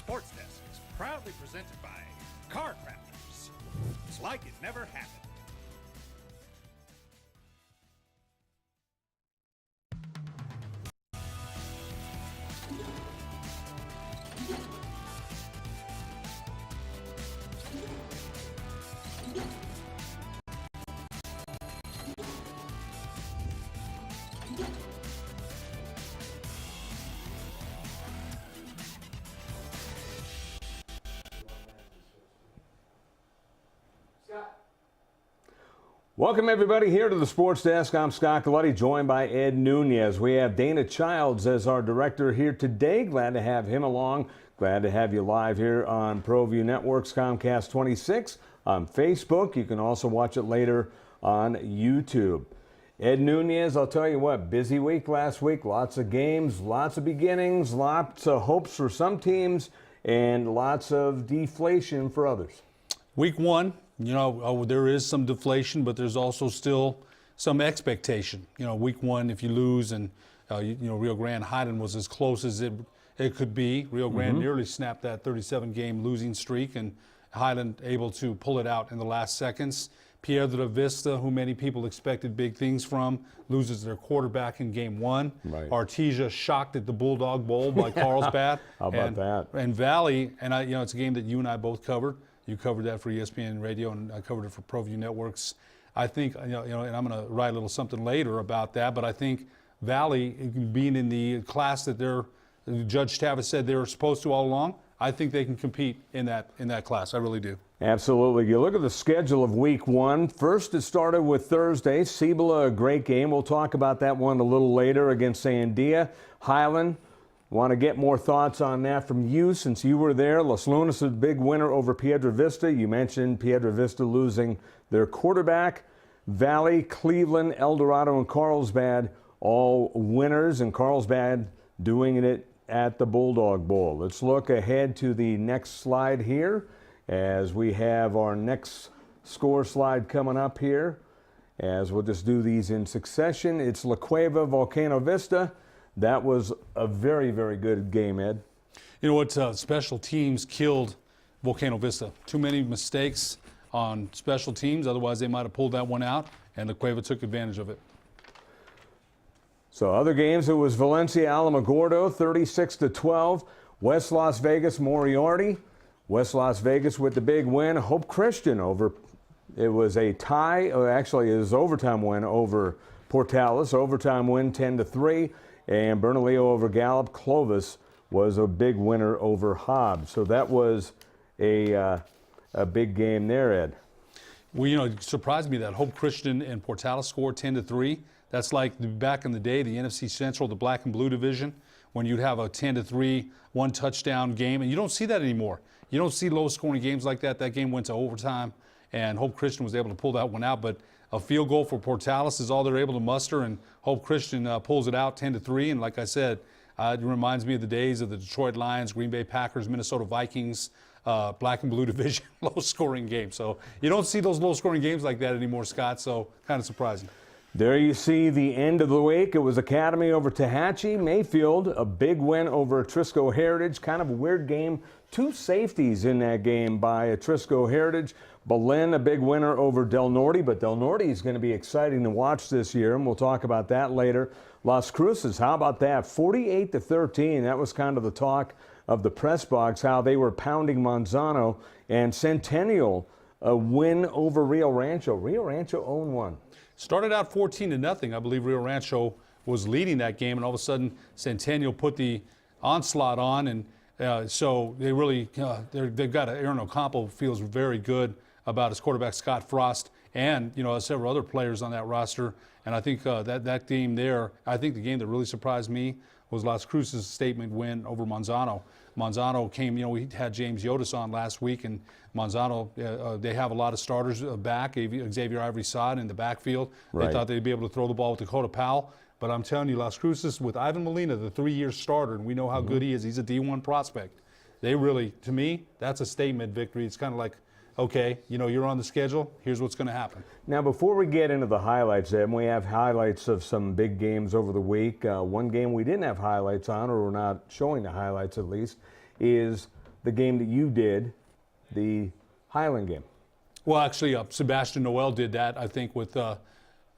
Sports Desk is proudly presented by Car Crafters. It's like it never happened. Welcome everybody here to the Sports Desk. I'm Scott Galletti, joined by Ed Nunez. We have Dana Childs as our director here today. Glad to have him along. Glad to have you live here on Proview Networks, Comcast 26, on Facebook. You can also watch it later on YouTube. Ed Nunez, I'll tell you what, busy week last week. Lots of games, lots of beginnings, lots of hopes for some teams, and lots of deflation for others. Week one, there is some deflation, but there's also still some expectation. Week one, if you lose, and Rio Grande Highland was as close as it could be. Rio Grande nearly snapped that 37-game losing streak, and Highland able to pull it out in the last seconds. Piedra Vista, who many people expected big things from, loses their quarterback in game one. Right. Artesia shocked at the Bulldog Bowl by Carlsbad. How about that? And Valley, and it's a game that you and I both covered. You covered that for ESPN Radio, and I covered it for Proview Networks. I think, and I'm going to write a little something later about that, but I think Valley, being in the class that Judge Tavis said they were supposed to all along, I think they can compete in that class. I really do. Absolutely. You look at the schedule of week one. First, it started with Thursday. Cibola, a great game. We'll talk about that one a little later against Sandia. Highland. Want to get more thoughts on that from you since you were there. Los Lunas, a big winner over Piedra Vista. You mentioned Piedra Vista losing their quarterback. Valley, Cleveland, El Dorado, and Carlsbad, all winners, and Carlsbad doing it at the Bulldog Bowl. Let's look ahead to the next slide here as we have our next score slide coming up here. As we'll just do these in succession. It's La Cueva, Volcano Vista. That was a very, very good game, Ed. You know what? Special teams killed Volcano Vista. Too many mistakes on special teams. Otherwise, they might have pulled that one out, and La Cueva took advantage of it. So other games, it was Valencia Alamogordo, 36-12. West Las Vegas, Moriarty. West Las Vegas with the big win. Hope Christian over. It was a tie. Actually, it was overtime win over Portales. Overtime win, 10-3. And Bernalillo over Gallup. Clovis was a big winner over Hobbs. So that was a big game there, Ed. Well, it surprised me that Hope Christian and Portales scored 10-3. That's like back in the day, the NFC Central, the black and blue division, when you'd have a 10-3, one touchdown game. And you don't see that anymore. You don't see low-scoring games like that. That game went to overtime, and Hope Christian was able to pull that one out. But a field goal for Portales is all they're able to muster, and Hope Christian pulls it out 10-3. And like I said, it reminds me of the days of the Detroit Lions, Green Bay Packers, Minnesota Vikings, black and blue division, low-scoring game. So you don't see those low-scoring games like that anymore, Scott, so kind of surprising. There you see the end of the week. It was Academy over Tehachapi. Mayfield, a big win over Trisco Heritage. Kind of a weird game. Two safeties in that game by Trisco Heritage. Belen, a big winner over Del Norte, but Del Norte is going to be exciting to watch this year, and we'll talk about that later. Las Cruces, how about that? 48-13. That was kind of the talk of the press box, how they were pounding Manzano. And Centennial, a win over Rio Rancho. Rio Rancho 0-1. Started out 14-0. I believe Rio Rancho was leading that game, and all of a sudden Centennial put the onslaught on, and so they really they've got Aaron Ocampo feels very good about his quarterback Scott Frost, and several other players on that roster. And I think that game there, I think the game that really surprised me was Las Cruces' statement win over Manzano. Manzano came, we had James Yotis on last week, and Manzano, they have a lot of starters back. Xavier Ivory Sod in the backfield. Right. They thought they'd be able to throw the ball with Dakota Powell. But I'm telling you, Las Cruces with Ivan Molina, the 3-year starter, and we know how good he is. He's a D1 prospect. They really, to me, that's a statement victory. It's kind of like, okay, you're on the schedule. Here's what's going to happen. Now, before we get into the highlights, Ed, we have highlights of some big games over the week. One game we didn't have highlights on, or we're not showing the highlights at least, is the game that you did, the Highland game. Well, actually, Sebastian Noel did that, I think, with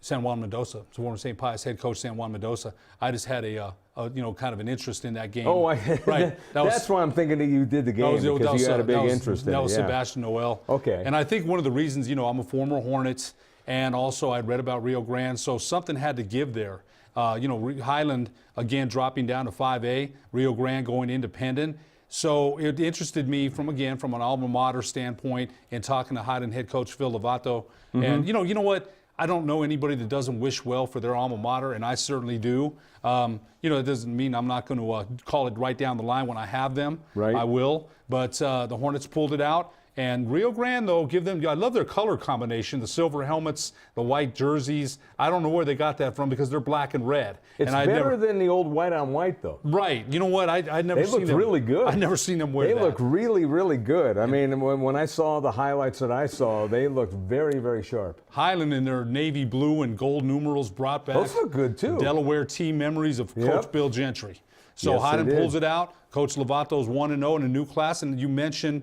San Juan Mendoza, former St. Pius head coach San Juan Mendoza. I just had a kind of an interest in that game. Oh, right. That's why I'm thinking that you did the game, because you had a big interest in it. That was Sebastian Noel. Okay. And I think one of the reasons, I'm a former Hornet, and also I'd read about Rio Grande, so something had to give there. Highland, again, dropping down to 5A, Rio Grande going independent. So it interested me from an alma mater standpoint and talking to Highland head coach Phil Lovato. Mm-hmm. And, you know what? I don't know anybody that doesn't wish well for their alma mater, and I certainly do. It doesn't mean I'm not going to call it right down the line when I have them. Right. I will. But the Hornets pulled it out. And Rio Grande, though, I love their color combination, the silver helmets, the white jerseys. I don't know where they got that from because they're black and red. It's better than the old white on white, though. Right. You know what? I'd never seen them. They look really good. I'd never seen them wear that. They look really, really good. I mean, when I saw the highlights that I saw, they looked very, very sharp. Highland in their navy blue and gold numerals brought back. Those look good, too. Delaware team memories of Coach Bill Gentry. So yes, Highland pulls it out. Coach Lovato's 1-0 in a new class, and you mentioned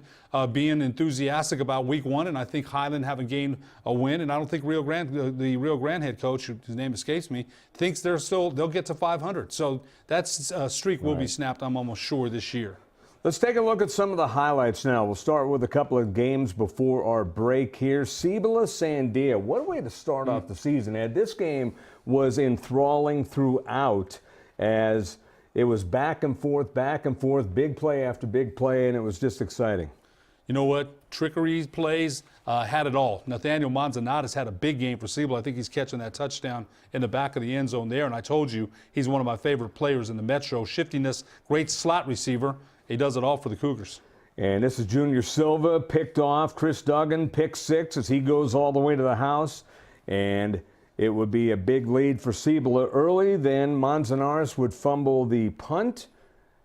being enthusiastic about week one, and I think Highland haven't gained a win, and I don't think Rio Grande, the Rio Grande head coach, whose name escapes me, thinks they'll get to 500. So that streak will be snapped, I'm almost sure, this year. Let's take a look at some of the highlights now. We'll start with a couple of games before our break here. Cibola Sandia, what a way to start off the season, Ed. This game was enthralling throughout as it was back and forth, big play after big play, and it was just exciting. You know what? Trickery plays had it all. Nathaniel Manzanares had a big game for Cibola. I think he's catching that touchdown in the back of the end zone there, and I told you he's one of my favorite players in the Metro. Shiftiness, great slot receiver. He does it all for the Cougars. And this is Junior Silva, picked off. Chris Duggan, pick 6 as he goes all the way to the house. And it would be a big lead for Cibola early. Then Manzanares would fumble the punt,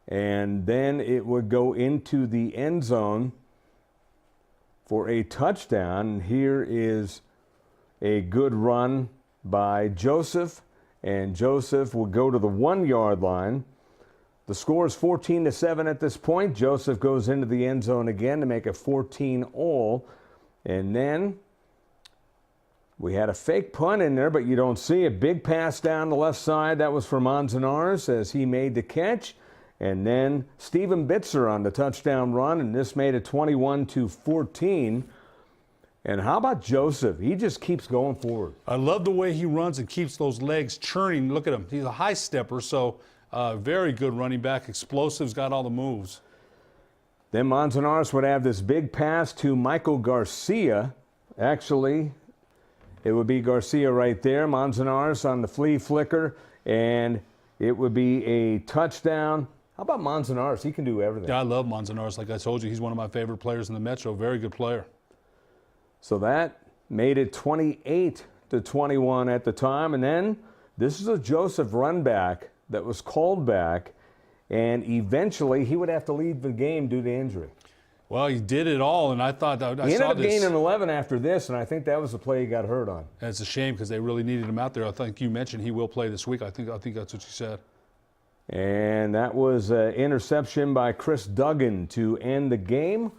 and then it would go into the end zone for a touchdown. And here is a good run by Joseph, and Joseph will go to the 1-yard line. The score is 14-7 at this point. Joseph goes into the end zone again to make it 14-all, and then we had a fake punt in there, but you don't see a big pass down the left side. That was for Manzanares as he made the catch. And then Stephen Bitzer on the touchdown run, and this made it 21-14. And how about Joseph? He just keeps going forward. I love the way he runs and keeps those legs churning. Look at him. He's a high stepper, so very good running back. Explosive's got all the moves. Then Manzanares would have this big pass to Michael Garcia. Actually, it would be Garcia right there. Manzanares on the flea flicker, and it would be a touchdown. How about Manzanares? He can do everything. Yeah, I love Manzanares. Like I told you, he's one of my favorite players in the Metro. Very good player. So that made it 28-21 at the time. And then this is a Joseph run back that was called back, and eventually he would have to leave the game due to injury. Well, he did it all, and I thought that he ended up gaining 11 after this, and I think that was the play he got hurt on. And it's a shame because they really needed him out there. I think you mentioned he will play this week. I think that's what you said. And that was an interception by Chris Duggan to end the game.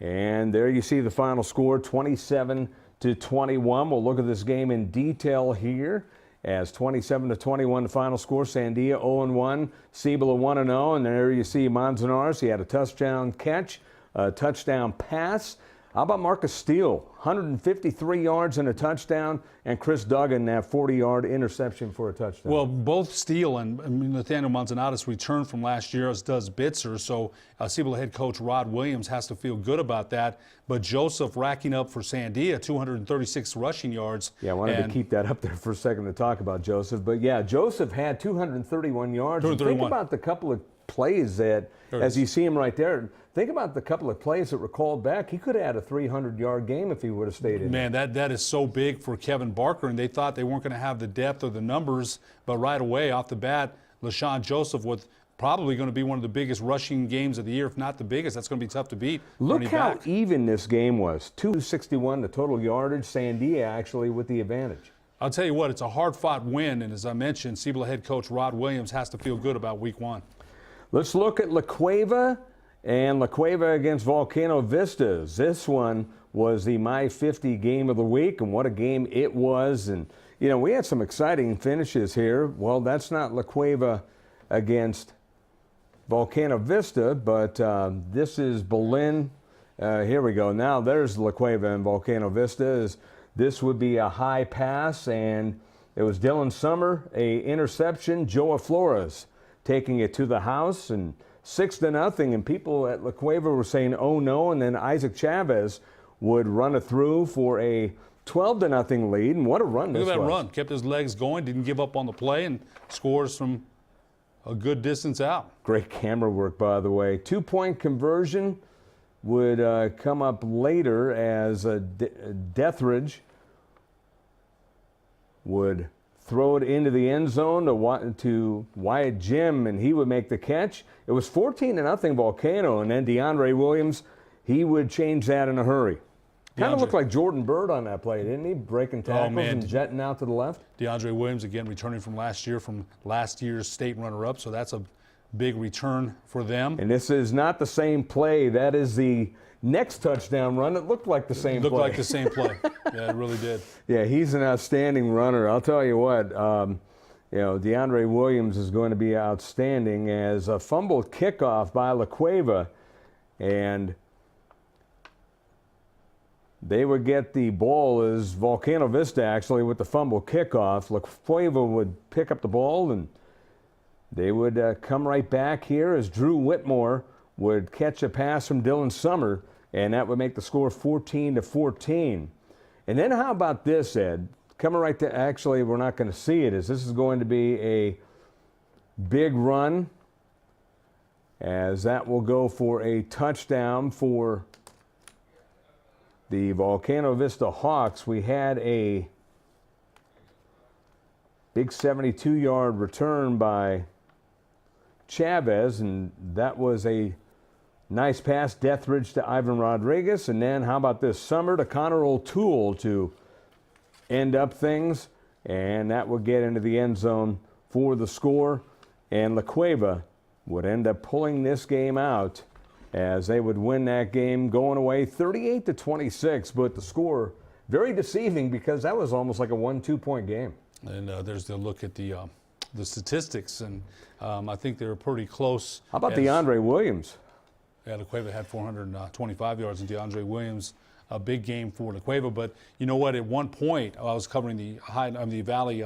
And there you see the final score, 27-21. We'll look at this game in detail here as 27-21 the final score. Sandia 0-1, Cibola 1-0, and there you see Manzanares. He had a touchdown catch, a touchdown pass. How about Marcus Steele? 153 yards and a touchdown, and Chris Duggan, that 40-yard interception for a touchdown. Well, both Steele and Nathaniel Manzanares returned from last year, as does Bitzer, so Cibola head coach Rod Williams has to feel good about that. But Joseph racking up for Sandia 236 rushing yards. Yeah, I wanted to keep that up there for a second to talk about Joseph. But, yeah, Joseph had 231 yards. 231. And think about the couple of plays that, as you see him right there, think about the couple of plays that were called back. He could have had a 300-yard game if he would have stayed in. Man, that is so big for Kevin Barker, and they thought they weren't going to have the depth or the numbers, but right away off the bat, LaShawn Joseph with probably going to be one of the biggest rushing games of the year, if not the biggest. That's going to be tough to beat. Look how even this game was. 261 the total yardage. Sandia actually with the advantage. I'll tell you what, it's a hard-fought win, and as I mentioned, Cibola head coach Rod Williams has to feel good about week one. Let's look at La Cueva and La Cueva against Volcano Vistas. This one was the My 50 game of the week, and what a game it was. And, you know, we had some exciting finishes here. Well, that's not La Cueva against Volcano Vista, but this is Berlin. Here we go. Now there's La Cueva and Volcano Vista. This would be a high pass, and it was Dylan Summer, a interception. Joa Flores taking it to the house, and 6-0. And people at La Cueva were saying, "Oh no!" And then Isaac Chavez would run it through for a 12-0 lead. And what a run this was! Look at that run. Kept his legs going. Didn't give up on the play, and scores from a good distance out. Great camera work, by the way. 2-point conversion would come up later as Dethridge would throw it into the end zone to Wyatt Jim, and he would make the catch. It was 14-0 Volcano, and then DeAndre Williams, he would change that in a hurry. Kind of looked like Jordan Bird on that play, didn't he? Breaking tackles and jetting out to the left. DeAndre Williams, again, returning from last year's state runner-up, so that's a big return for them. And this is not the same play. That is the next touchdown run. It looked like the same play. Looked like the same play. Yeah, it really did. Yeah, he's an outstanding runner. I'll tell you what, you know, DeAndre Williams is going to be outstanding as a fumbled kickoff by La Cueva, and they would get the ball as Volcano Vista actually with the fumble kickoff. La Cueva would pick up the ball, and they would come right back here as Drew Whitmore would catch a pass from Dylan Summer, and that would make the score 14-14. And then how about this, Ed? Coming right to, actually, we're not going to see it, as this is going to be a big run, as that will go for a touchdown for the Volcano Vista Hawks. We had a big 72-yard return by Chavez, and that was a nice pass, Dethridge to Ivan Rodriguez. And then how about this, Summer to Connor O'Toole to end up things, and that would get into the end zone for the score. And La Cueva would end up pulling this game out as they would win that game, going away 38-26. But the score very deceiving, because that was almost like a 1-2 point game. And there's the look at the statistics, and I think they were pretty close. How about DeAndre Williams? Yeah, La Cueva had 425 yards, and DeAndre Williams, a big game for La Cueva. But you know what? At one point, I was covering the Valley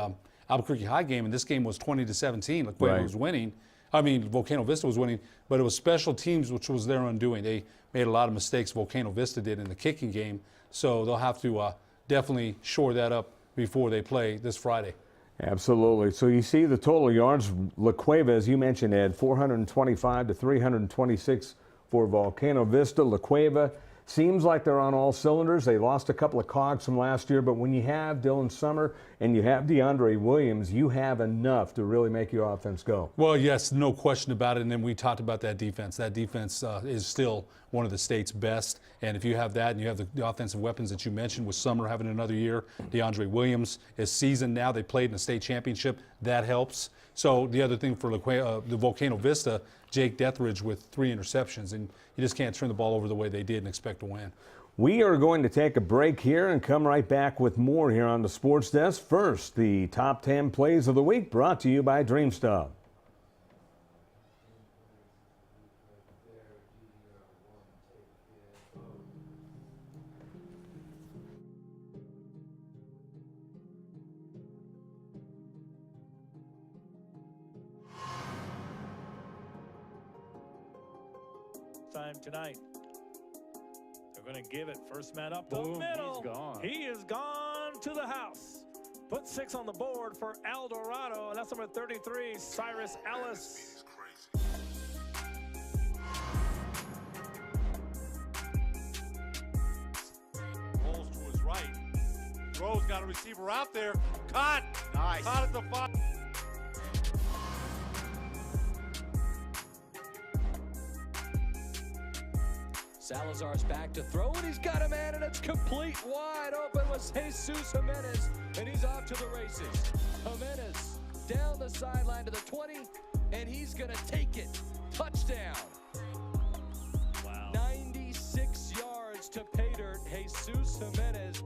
Albuquerque High game, and this game was 20-17. La Cueva was winning. I mean, Volcano Vista was winning, but it was special teams which was their undoing. They made a lot of mistakes, Volcano Vista did, in the kicking game, so they'll have to definitely shore that up before they play this Friday. Absolutely. So you see the total yards, La Cueva, as you mentioned, Ed, 425 to 326 for Volcano Vista. La Cueva seems like they're on all cylinders. They lost a couple of cogs from last year, but when you have Dylan Summer and you have DeAndre Williams, you have enough to really make your offense go. Well, yes, no question about it. And then we talked about that defense. That defense is still one of the state's best. And if you have that and you have the offensive weapons that you mentioned, with Summer having another year, DeAndre Williams is seasoned now. They played in the state championship. That helps. So the other thing for the Volcano Vista, Jake Dethridge with 3 interceptions, and you just can't turn the ball over the way they did and expect to win. We are going to take a break here and come right back with more here on the Sports Desk. First, the top 10 plays of the week, brought to you by DreamStub. Time tonight. They're going to give it. First man up the middle. He's gone. He is gone to the house. Put 6 on the board for El Dorado, and that's number 33, Cyrus Ellis. Rolls to his right. Throws, got a receiver out there. Caught. Nice. Caught at the 5. Salazar's back to throw, and he's got a man, and it's complete. Wide open was Jesus Jimenez, and he's off to the races. Jimenez down the sideline to the 20, and he's going to take it. Touchdown. Jesus Jimenez.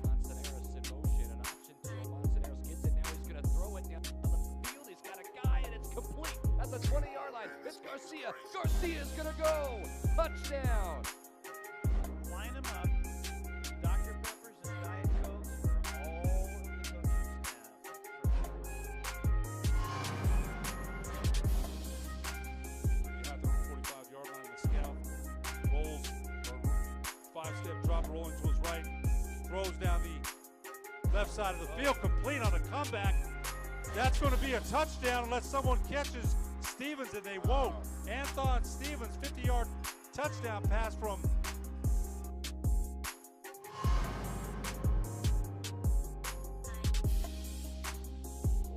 Manzanares in motion, an option throw. Manzanares gets it, now he's going to throw it down the field. He's got a guy, and it's complete at the 20-yard line. It's Garcia. Garcia's going to go. Touchdown. Line them up. Dr. Peppers and Diet Cokes for all of the coaching staff. At the 45-yard line, the scout rolls, or 5-step drop, rolling to his right, throws down the left side of the field, complete on a comeback. That's going to be a touchdown unless someone catches Stevens, and they won't. Anthon Stevens, 50-yard touchdown pass from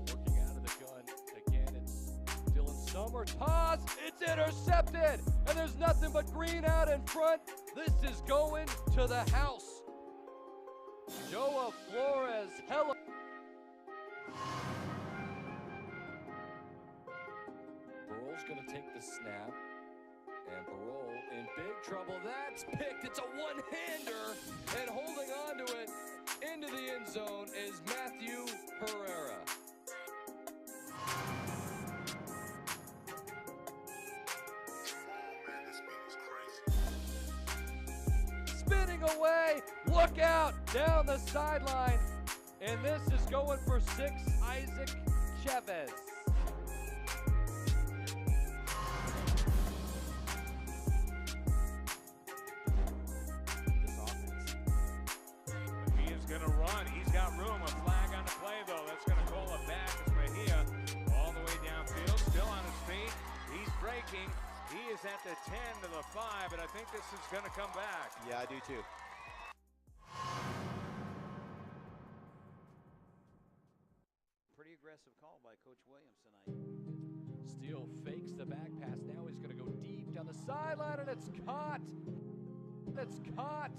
Working out of the gun. Again, it's Dylan Summer. Toss. It's intercepted. And there's nothing but green out in front. This is going to the house. Joa Flores. Hello. Burrell's going to take the snap. And Burrell in big trouble. That's picked. It's a one-hander. And holding on to it into the end zone is Matthew Herrera. Spinning away. Look out down the sideline. And this is going for 6, Isaac Chavez. This offense. He is going to run. He's got room. A flag on the play, though. That's going to call it back. It's Mejia all the way downfield. Still on his feet. He's breaking. He is at the 10 to the 5, and I think this is going to come back. Yeah, I do too. Pretty aggressive call by Coach Williams tonight. Steele fakes the back pass. Now he's going to go deep down the sideline, and it's caught. It's caught.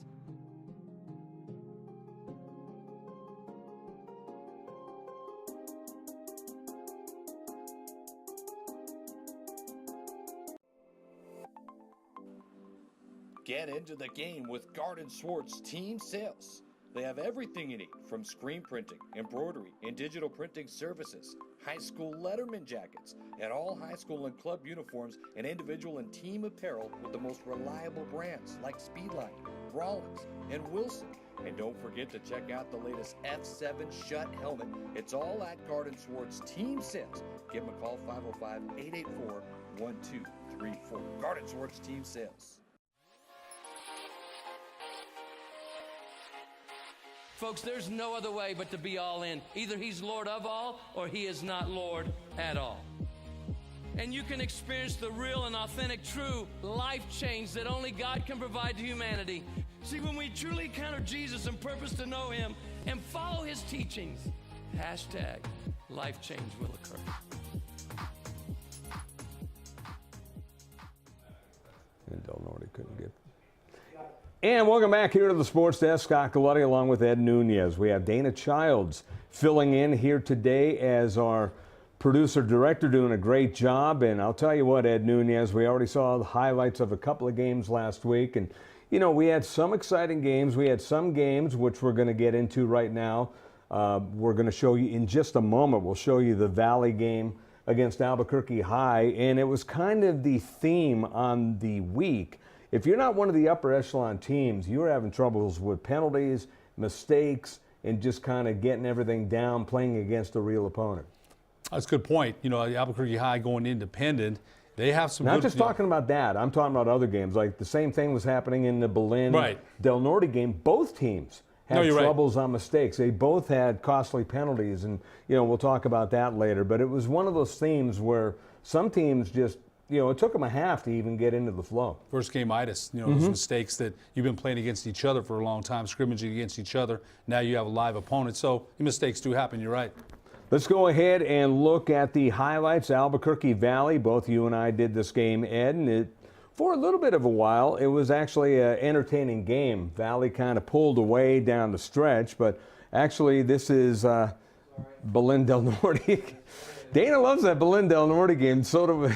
Get into the game with Garden Swartz Team Sales. They have everything you need, from screen printing, embroidery, and digital printing services, high school letterman jackets, and all high school and club uniforms, and individual and team apparel with the most reliable brands like Speedline, Rawlins, and Wilson. And don't forget to check out the latest F7 Shut helmet. It's all at Garden Swartz Team Sales. Give them a call, 505-884-1234. Garden Swartz Team Sales. Folks, there's no other way but to be all in. Either he's Lord of all or he is not Lord at all. And you can experience the real and authentic, true life change that only God can provide to humanity. See, when we truly encounter Jesus and purpose to know him and follow his teachings, hashtag life change will occur. And Del Norte couldn't get. And welcome back here to the Sports Desk. Scott Galletti along with Ed Nunez. We have Dana Childs filling in here today as our producer-director, doing a great job. And I'll tell you what, Ed Nunez, we already saw the highlights of a couple of games last week. And, you know, we had some exciting games. We had some games which we're going to get into right now. We're going to show you in just a moment. We'll show you the Valley game against Albuquerque High. And it was kind of the theme on the week. If you're not one of the upper echelon teams, you're having troubles with penalties, mistakes, and just kind of getting everything down, playing against a real opponent. That's a good point. You know, Albuquerque High going independent, they have some Not good, just talking about that. I'm talking about other games. Like the same thing was happening in the Belen Del Norte game. Both teams had troubles on mistakes. They both had costly penalties, and, you know, we'll talk about that later. But it was one of those themes where some teams just, you know, it took them a half to even get into the flow. First game-itis, you know, those mistakes that you've been playing against each other for a long time, scrimmaging against each other. Now you have a live opponent, so mistakes do happen, you're right. Let's go ahead and look at the highlights. Albuquerque Valley, both you and I did this game, Ed, and for a little bit of a while, it was actually an entertaining game. Valley kind of pulled away down the stretch, but actually this is Belen Del Norte. Dana loves that Belen Del Norte game, so do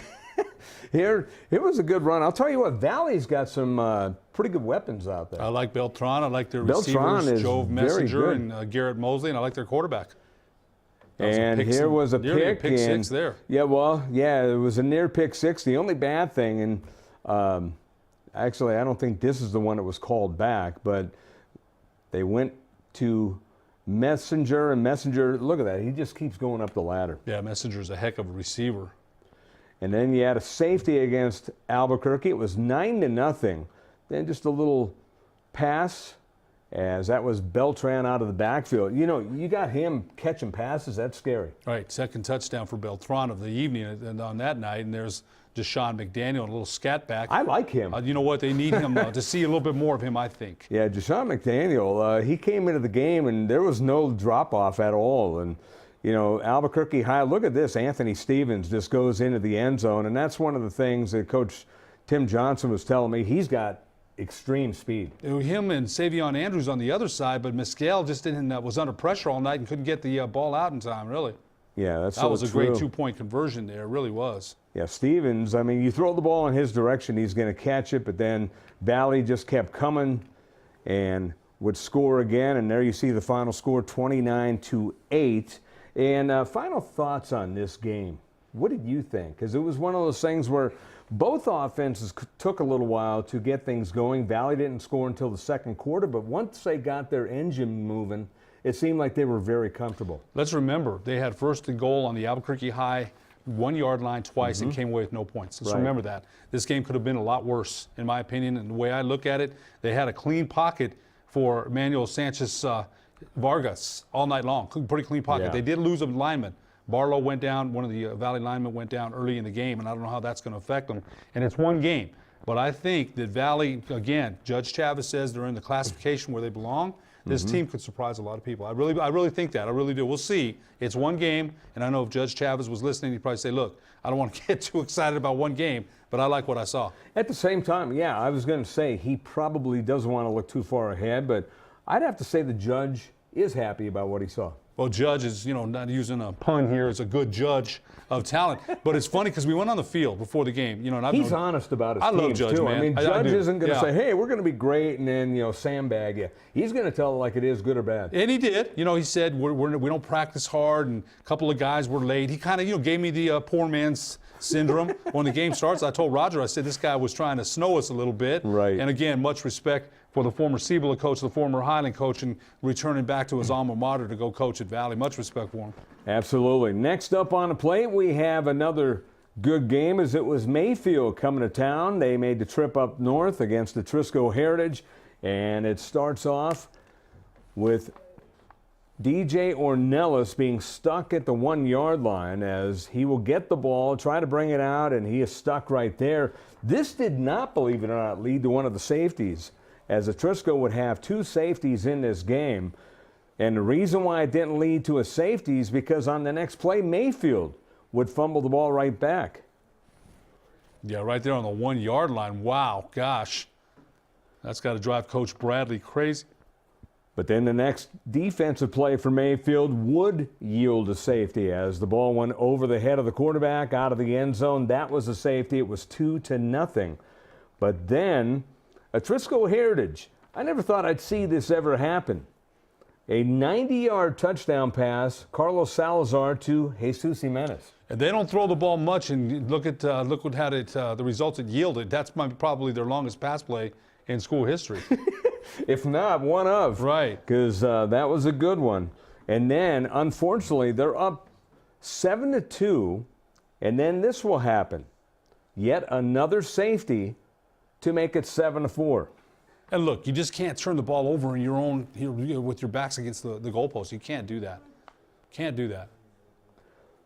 Here, it was a good run. I'll tell you what, Valley's got some pretty good weapons out there. I like Beltran. I like their Beltran receivers, is Jove very Messenger good. and Garrett Mosley, and I like their quarterback. And here was a nearly pick. a pick six there. Yeah, well, yeah, it was a near pick six. The only bad thing, and actually, I don't think this is the one that was called back, but they went to Messenger, and Messenger, look at that, he just keeps going up the ladder. Yeah, Messenger's a heck of a receiver. And then you had a safety against Albuquerque. It was 9-0. Then just a little pass, as that was Beltran out of the backfield. You know, you got him catching passes. That's scary. Right, second touchdown for Beltran of the evening and on that night. And there's Deshaun McDaniel, a little scat back. I like him. You know what? They need him to see a little bit more of him, I think. Yeah, Deshaun McDaniel, he came into the game, and there was no drop-off at all. And, you know, Albuquerque High, look at this. Anthony Stevens just goes into the end zone, and that's one of the things that Coach Tim Johnson was telling me. He's got extreme speed. Him and Savion Andrews on the other side, but Mescal just was under pressure all night and couldn't get the ball out in time, really. Yeah, that's That was a great true. two-point conversion there. It really was. Yeah, Stevens, I mean, you throw the ball in his direction, he's going to catch it, but then Valley just kept coming and would score again, and there you see the final score, 29-8. And final thoughts on this game. What did you think? Because it was one of those things where both offenses took a little while to get things going. Valley didn't score until the second quarter, but once they got their engine moving, it seemed like they were very comfortable. Let's remember, they had first and goal on the Albuquerque High 1 yard line twice and came away with no points. Let's remember that. This game could have been a lot worse, in my opinion. And the way I look at it, they had a clean pocket for Manuel Sanchez Vargas all night long. Pretty clean pocket. Yeah. They did lose a lineman. Barlow went down. One of the Valley linemen went down early in the game, and I don't know how that's going to affect them. And it's one game. But I think that Valley, again, Judge Chavez says they're in the classification where they belong. This team could surprise a lot of people. I really think that. I really do. We'll see. It's one game, and I know if Judge Chavez was listening, he'd probably say, look, I don't want to get too excited about one game, but I like what I saw. At the same time, yeah, I was going to say he probably doesn't want to look too far ahead, but I'd have to say the judge is happy about what he saw. Well, Judge is, not using a pun here, is a good judge of talent. But it's funny because we went on the field before the game. And he's honest about his teams, love Judge, too. man. I mean, Judge isn't going to Yeah. say, hey, we're going to be great, and then, sandbag you. He's going to tell it like it is, good or bad. And he did. He said, we don't practice hard, and a couple of guys were late. He kind of, gave me the poor man's syndrome. When the game starts, I told Roger, I said, this guy was trying to snow us a little bit. Right. And again, much respect for the former Cibola coach, the former Highland coach, and returning back to his alma mater to go coach at Valley. Much respect for him. Absolutely. Next up on the plate, we have another good game as it was Mayfield coming to town. They made the trip up north against the Trisco Heritage, and it starts off with DJ Ornelas being stuck at the 1 yard line as he will get the ball, try to bring it out, and he is stuck right there. This did not, believe it or not, lead to one of the safeties, as the Trisco would have two safeties in this game. And the reason why it didn't lead to a safety is because on the next play, Mayfield would fumble the ball right back. Yeah, right there on the 1 yard line. Wow, gosh. That's got to drive Coach Bradley crazy. But then the next defensive play for Mayfield would yield a safety as the ball went over the head of the quarterback out of the end zone. That was a safety. It was 2-0. But then a Trisco Heritage. I never thought I'd see this ever happen. A 90-yard touchdown pass, Carlos Salazar to Jesus Jimenez. And they don't throw the ball much, and look what had it the results it yielded. That's probably their longest pass play in school history. If not, one of. Right. Because that was a good one. And then, unfortunately, they're up 7-2, and then this will happen. Yet another safety to make it 7-4. And look, you just can't turn the ball over in your own with your backs against the goalpost. You can't do that. Can't do that.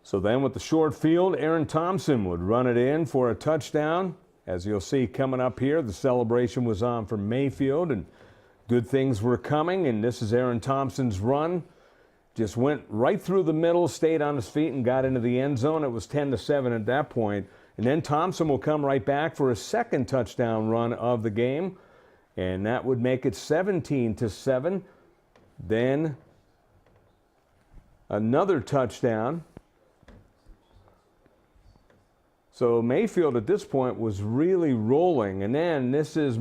So then with the short field, Aaron Thompson would run it in for a touchdown. As you'll see coming up here, the celebration was on for Mayfield, and good things were coming, and this is Aaron Thompson's run. Just went right through the middle, stayed on his feet, and got into the end zone. It was 10-7 at that point. And then Thompson will come right back for his second touchdown run of the game, and that would make it 17-7. Then another touchdown So Mayfield at this point was really rolling. And then this is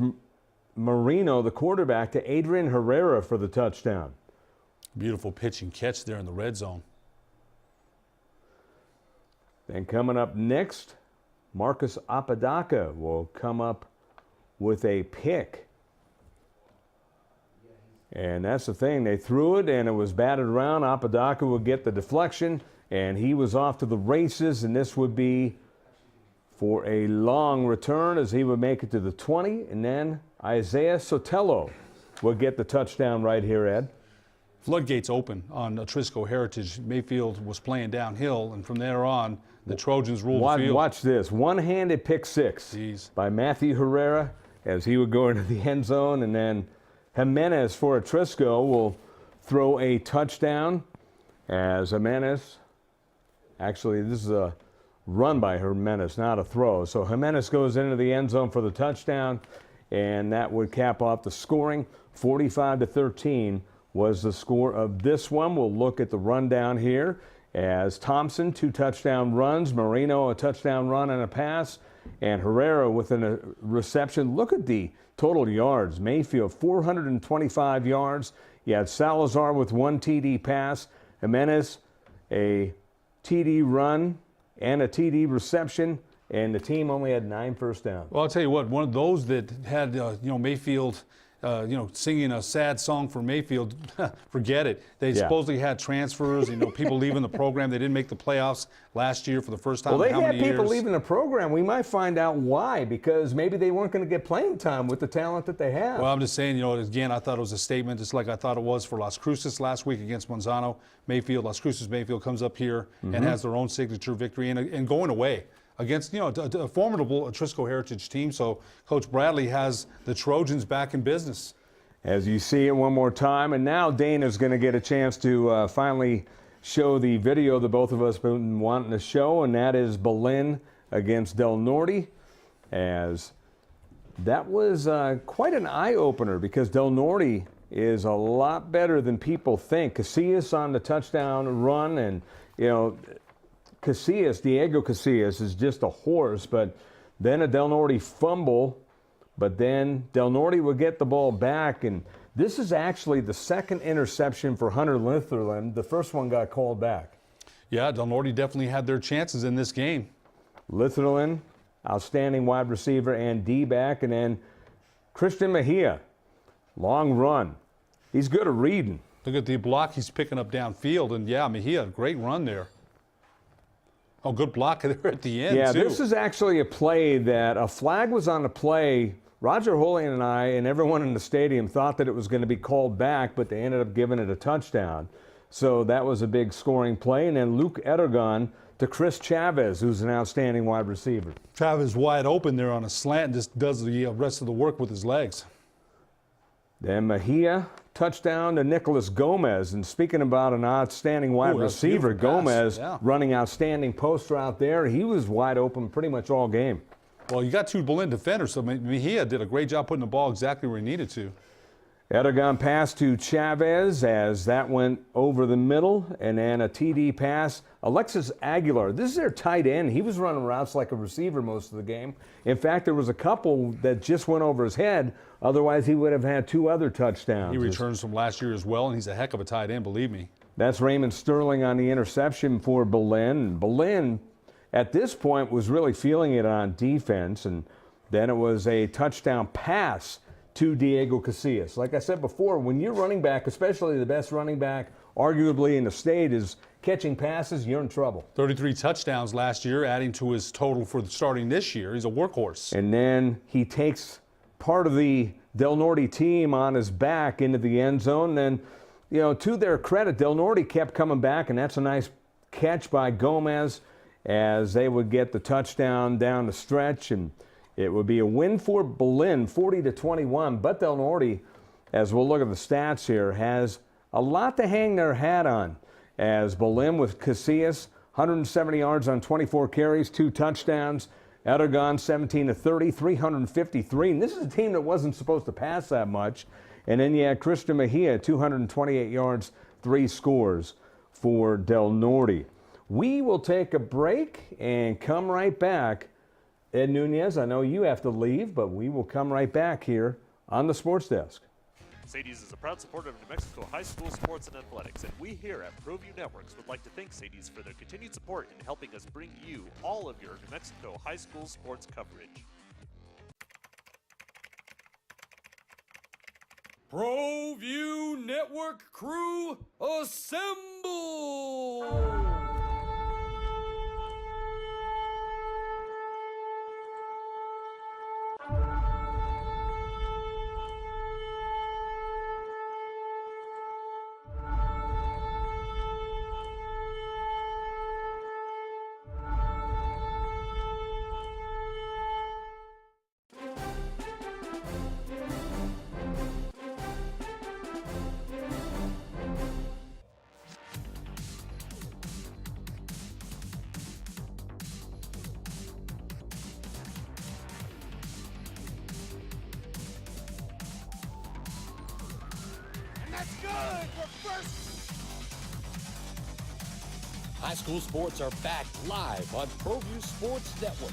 Marino, the quarterback, to Adrian Herrera for the touchdown. Beautiful pitch and catch there in the red zone. Then coming up next, Marcus Apodaca will come up with a pick. And that's the thing. They threw it, and it was batted around. Apodaca would get the deflection, and he was off to the races, and this would be for a long return as he would make it to the 20, and then Isaiah Sotelo will get the touchdown right here, Ed. Floodgates open on Atrisco Heritage. Mayfield was playing downhill, and from there on, the Trojans ruled the field. Watch this. One-handed pick six by Matthew Herrera as he would go into the end zone, and then Jimenez for Atrisco will throw a touchdown as Jimenez, actually this is a run by Jimenez, not a throw. So Jimenez goes into the end zone for the touchdown, and that would cap off the scoring. 45-13 was the score of this one. We'll look at the rundown here as Thompson, 2 touchdown runs, Marino, a touchdown run and a pass, and Herrera with a reception. Look at the total yards. Mayfield, 425 yards. You had Salazar with 1 TD pass, Jimenez, a TD run, and a TD reception, and the team only had 9 first downs. Well, I'll tell you what, one of those that had, Mayfield, singing a sad song for Mayfield, forget it. They supposedly had transfers, people leaving the program. They didn't make the playoffs last year for the first time in how many years? Well, they had people leaving the program. We might find out why, because maybe they weren't going to get playing time with the talent that they have. Well, I'm just saying, again, I thought it was a statement, just like I thought it was for Las Cruces last week against Monzano. Las Cruces Mayfield comes up here and has their own signature victory and going away against, a formidable Atrisco Heritage team. So Coach Bradley has the Trojans back in business. As you see it one more time, and now Dana's going to get a chance to finally show the video that both of us have been wanting to show, and that is Belen against Del Norte, as that was quite an eye-opener because Del Norte is a lot better than people think. Casillas on the touchdown run, and, Diego Casillas is just a horse, but then a Del Norte fumble, but then Del Norte would get the ball back, and this is actually the second interception for Hunter Litherland. The first one got called back. Yeah, Del Norte definitely had their chances in this game. Litherland, outstanding wide receiver and D-back, and then Christian Mejia, long run. He's good at reading. Look at the block he's picking up downfield, and Mejia, great run there. Oh, good block there at the end, too. This is actually a play that a flag was on the play. Roger Holian and I and everyone in the stadium thought that it was going to be called back, but they ended up giving it a touchdown. So that was a big scoring play. And then Luke Edergon to Chris Chavez, who's an outstanding wide receiver. Chavez wide open there on a slant and just does the rest of the work with his legs. Then Mejia, touchdown to Nicholas Gomez. And speaking about an outstanding wide receiver, Gomez running outstanding post route there. He was wide open pretty much all game. Well, you got 2 Belen defenders, so Mejia did a great job putting the ball exactly where he needed to. Edergon pass to Chavez as that went over the middle, and then a TD pass. Alexis Aguilar, this is their tight end. He was running routes like a receiver most of the game. In fact, there was a couple that just went over his head. Otherwise, he would have had 2 other touchdowns. He returns from last year as well, and he's a heck of a tight end, believe me. That's Raymond Sterling on the interception for Belen. Belen, at this point, was really feeling it on defense, and then it was a touchdown pass to Diego Casillas. Like I said before, when your running back, especially the best running back arguably in the state, is catching passes, you're in trouble. 33 touchdowns last year, adding to his total for starting this year. He's a workhorse. And then he takes part of the Del Norte team on his back into the end zone. Then, to their credit, Del Norte kept coming back, and that's a nice catch by Gomez as they would get the touchdown down the stretch, and it would be a win for Belen, 40-21. But Del Norte, as we'll look at the stats here, has a lot to hang their hat on. As Belen with Casillas, 170 yards on 24 carries, 2 touchdowns. Edergon, 17-30, 353. And this is a team that wasn't supposed to pass that much. And then you had Christian Mejia, 228 yards, 3 scores for Del Norte. We will take a break and come right back. Ed Nunez, I know you have to leave, but we will come right back here on the Sports Desk. Sadie's is a proud supporter of New Mexico high school sports and athletics, and we here at Proview Networks would like to thank Sadie's for their continued support in helping us bring you all of your New Mexico high school sports coverage. Proview Network crew, assemble! That's good for first. High school sports are back live on Proview Sports Network.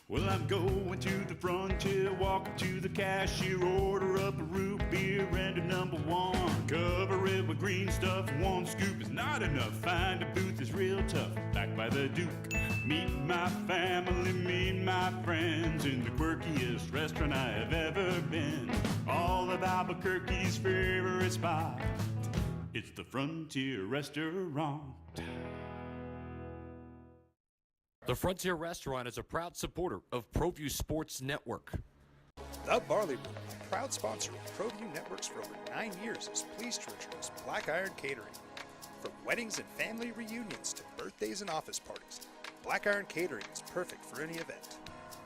Well, I'm going to the frontier, walk up to the cashier, order up a root beer and a number one. Cover it with green stuff, one scoop is not enough. Find a booth is real tough, back by the Duke. Meet my family, meet my friends in the quirkiest restaurant I have ever been. All of Albuquerque's favorite spot, it's the Frontier Restaurant. The Frontier Restaurant is a proud supporter of Proview Sports Network. The Barley Room, a proud sponsor of Proview Networks for over 9 years, is pleased to introduce Black Iron Catering. From weddings and family reunions to birthdays and office parties, Black Iron Catering is perfect for any event.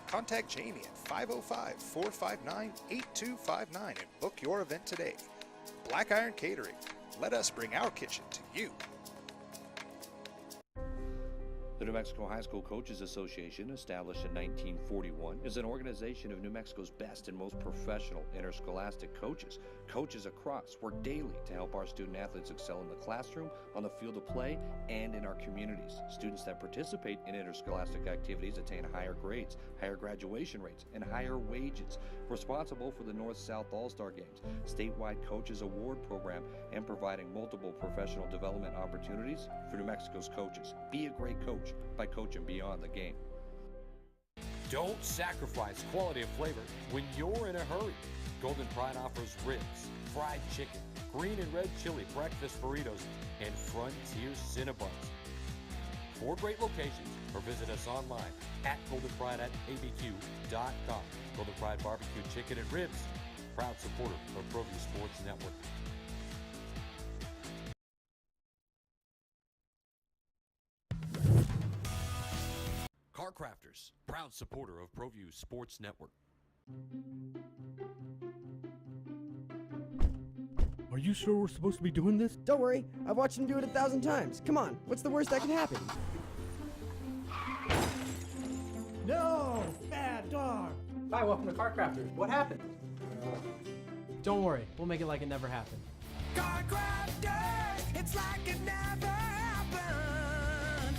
Contact Jamie at 505-459-8259 and book your event today. Black Iron Catering. Let us bring our kitchen to you. The New Mexico High School Coaches Association, established in 1941, is an organization of New Mexico's best and most professional interscholastic coaches. Coaches across work daily to help our student athletes excel in the classroom, on the field of play, and in our communities. Students that participate in interscholastic activities attain higher grades, higher graduation rates, and higher wages. Responsible for the North-South All-Star Games, statewide Coaches Award Program, and providing multiple professional development opportunities for New Mexico's coaches. Be a great coach by coaching beyond the game. Don't sacrifice quality of flavor when you're in a hurry. Golden Pride offers ribs, fried chicken, green and red chili breakfast burritos, and Frontier Cinnabons. 4 great locations, or visit us online at goldenpride@abq.com. Golden Pride Barbecue Chicken and Ribs, proud supporter of Proview Sports Network. Car Crafters, proud supporter of Proview Sports Network. Are you sure we're supposed to be doing this? Don't worry, I've watched him do it 1,000 times. Come on, what's the worst that can happen? No! Bad dog! Hi, welcome to Car Crafters. What happened? Don't worry, we'll make it like it never happened. Car Crafters, it's like it never happened.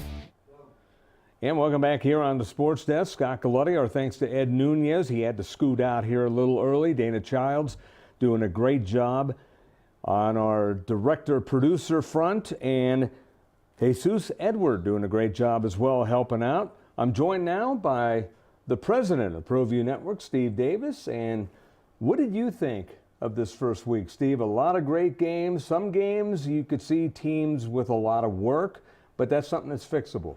And welcome back here on the Sports Desk. Scott Gallotti, our thanks to Ed Nunez. He had to scoot out here a little early. Dana Childs doing a great job on our director-producer front. And Jesus Edward doing a great job as well, helping out. I'm joined now by the president of Proview Network, Steve Davis. And what did you think of this first week, Steve? A lot of great games. Some games you could see teams with a lot of work, but that's something that's fixable.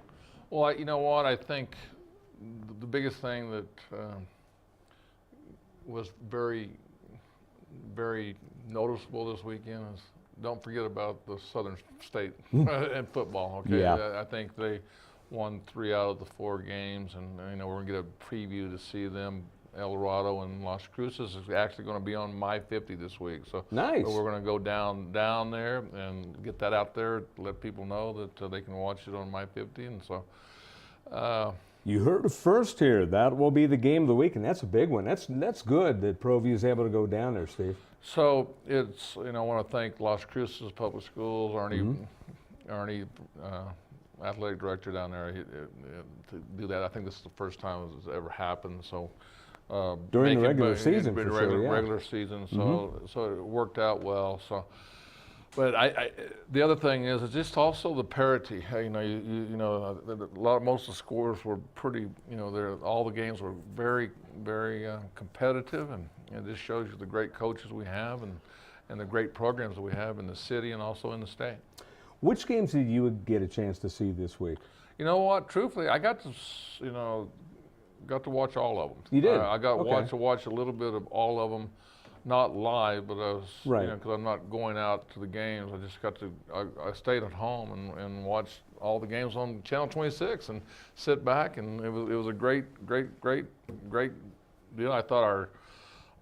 Well, you know what? I think the biggest thing that was very, very noticeable this weekend is don't forget about the Southern State in football. Okay, yeah. I think they won 3 out of the 4 games, and you know we're gonna get a preview to see them El Dorado and Las Cruces is actually going to be on My 50 this week. So, nice. So we're going to go down there and get that out there to let people know that they can watch it on My 50. And so. You heard it first here. That will be the game of the week, and that's a big one. That's good that Proview is able to go down there, Steve. So it's, I want to thank Las Cruces Public Schools, Arnie, athletic director down there, to do that. I think this is the first time it's ever happened. So during the regular season, for sure, yeah. Regular season. So so it worked out well. So. But the other thing is, it's just also the parity. Most of the scores were pretty. All the games were very, very competitive, and it just shows you the great coaches we have and the great programs that we have in the city and also in the state. Which games did you get a chance to see this week? You know what? Truthfully, I got to watch all of them. You did. I got to watch a little bit of all of them. Not live, but I was, because I'm not going out to the games. I just got to, I stayed at home and watched all the games on Channel 26 and sit back, and it was a great deal. I thought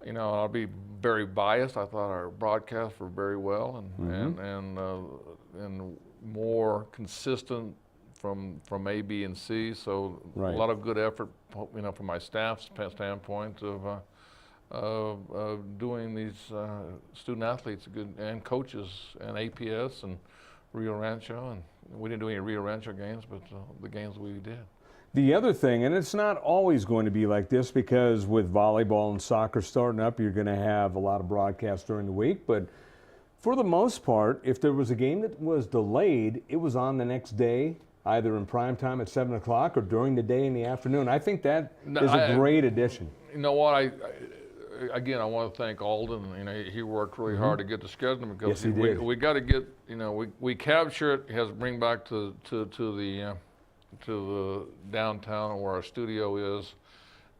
I'll be very biased. I thought our broadcasts were very well and more consistent from A, B, and C. So a lot of good effort, from my staff's standpoint of doing these student athletes and coaches and APS and Rio Rancho, and we didn't do any Rio Rancho games, but the games we did. The other thing, and it's not always going to be like this, because with volleyball and soccer starting up, you're going to have a lot of broadcasts during the week, but for the most part, if there was a game that was delayed, it was on the next day, either in prime time at 7 o'clock or during the day in the afternoon. I think that is a great addition. You know what, Again, I want to thank Alden. He worked really hard to get the schedule, because we got to get, we capture it, has to bring back to the downtown where our studio is,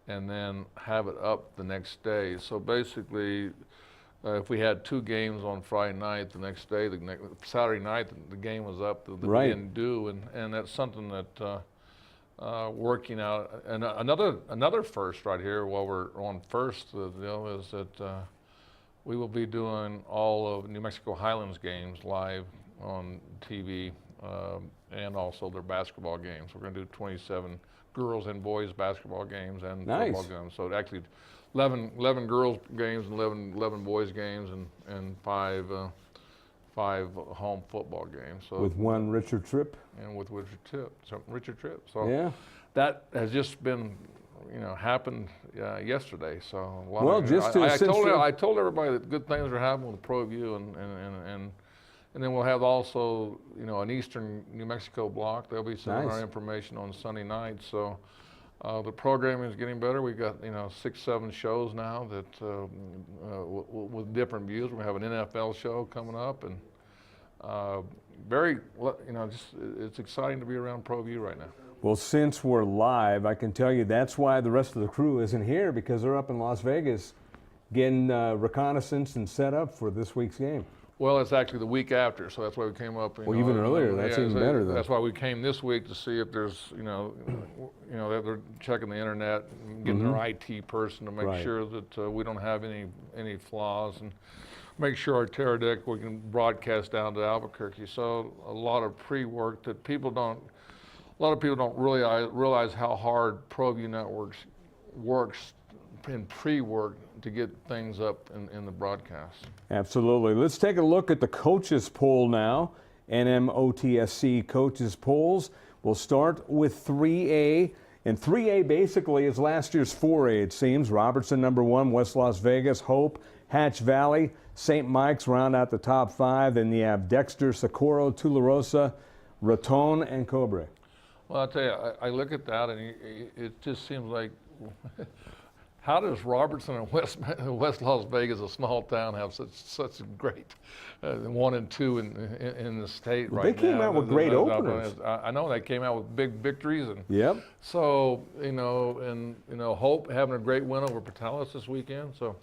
and then have it up the next day. So basically, if we had 2 games on Friday night, the next day, Saturday night, the game was up that we didn't do, and that's something that. Working out, and another first right here while we're on first, the deal is that we will be doing all of New Mexico Highlands games live on TV, and also their basketball games. We're going to do 27 girls and boys basketball games and football games. So actually 11 girls games and 11 boys games, and 5 home football games. So with one Richard Tripp. And with Richard Tripp. So that has just been, happened yesterday. So I told everybody that good things are happening with Proview, and then we'll have also, an Eastern New Mexico block. They'll be sending our information on Sunday night. So the programming is getting better. We've got 6, 7 shows now that with different views. We have an NFL show coming up, and it's exciting to be around Proview right now. Well, since we're live, I can tell you that's why the rest of the crew isn't here, because they're up in Las Vegas getting reconnaissance and set up for this week's game. Well, it's actually the week after, so that's why we came up. Even earlier. That's even better, though. That's why we came this week, to see if there's, they're checking the internet, and getting their IT person to make sure that we don't have any flaws, and make sure our Terra Deck we can broadcast down to Albuquerque. So a lot of pre-work that a lot of people don't realize how hard Proview Networks works in pre-work to get things up in the broadcast. Absolutely. Let's take a look at the coaches poll now. NMOTSC coaches polls. We'll start with 3A. And 3A basically is last year's 4A, it seems. Robertson #1, West Las Vegas, Hope, Hatch Valley, St. Mike's round out the top 5. Then you have Dexter, Socorro, Tularosa, Raton, and Cobre. Well, I'll tell you, I look at that, and it just seems like, how does Robertson and West Las Vegas, a small town, have such great 1 and 2 in the state right now? They came out with great openers. I know they came out with big victories, and so Hope having a great win over Portales this weekend. So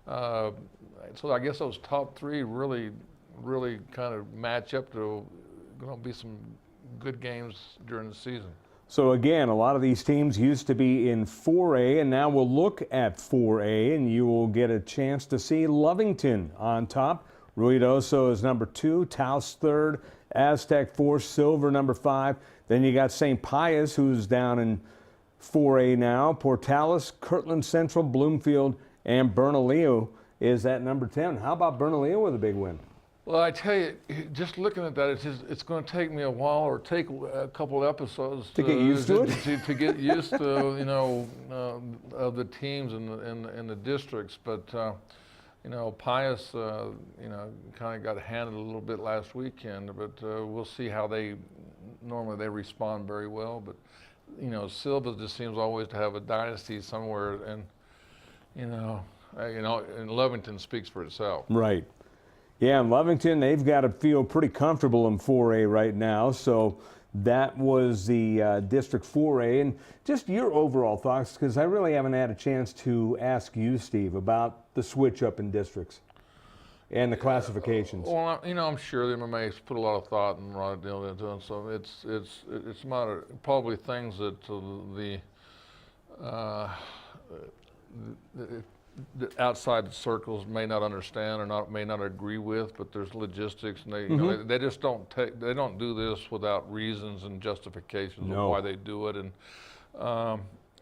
I guess those top 3 really kind of match up to going to be some good games during the season. So again, a lot of these teams used to be in 4A, and now we'll look at 4A, and you will get a chance to see Lovington on top. Ruidoso is number 2, Taos 3rd, Aztec 4, Silver number 5. Then you got St. Pius, who's down in 4A now. Portales, Kirtland Central, Bloomfield, and Bernalillo is at number 10. How about Bernalillo with a big win? Well, I tell you, just looking at that, it's going to take me a while, or take a couple episodes to get used to it. To get used to, you know, of the teams and the districts. But you know, Pius, you know, kind of got handled a little bit last weekend. But we'll see how normally they respond very well. But you know, Silva just seems always to have a dynasty somewhere, and you know, and Lovington speaks for itself. Right. Yeah, in Lovington, they've got to feel pretty comfortable in 4A right now. So that was the District 4A. And just your overall thoughts, because I really haven't had a chance to ask you, Steve, about the switch up in districts and the classifications. Well, you know, I'm sure the MMA's put a lot of thought and a lot of deal into it. So it's probably things that the outside circles may not understand or may not agree with, but there's logistics, and they, you know, they just don't do this without reasons and justifications of why they do it. And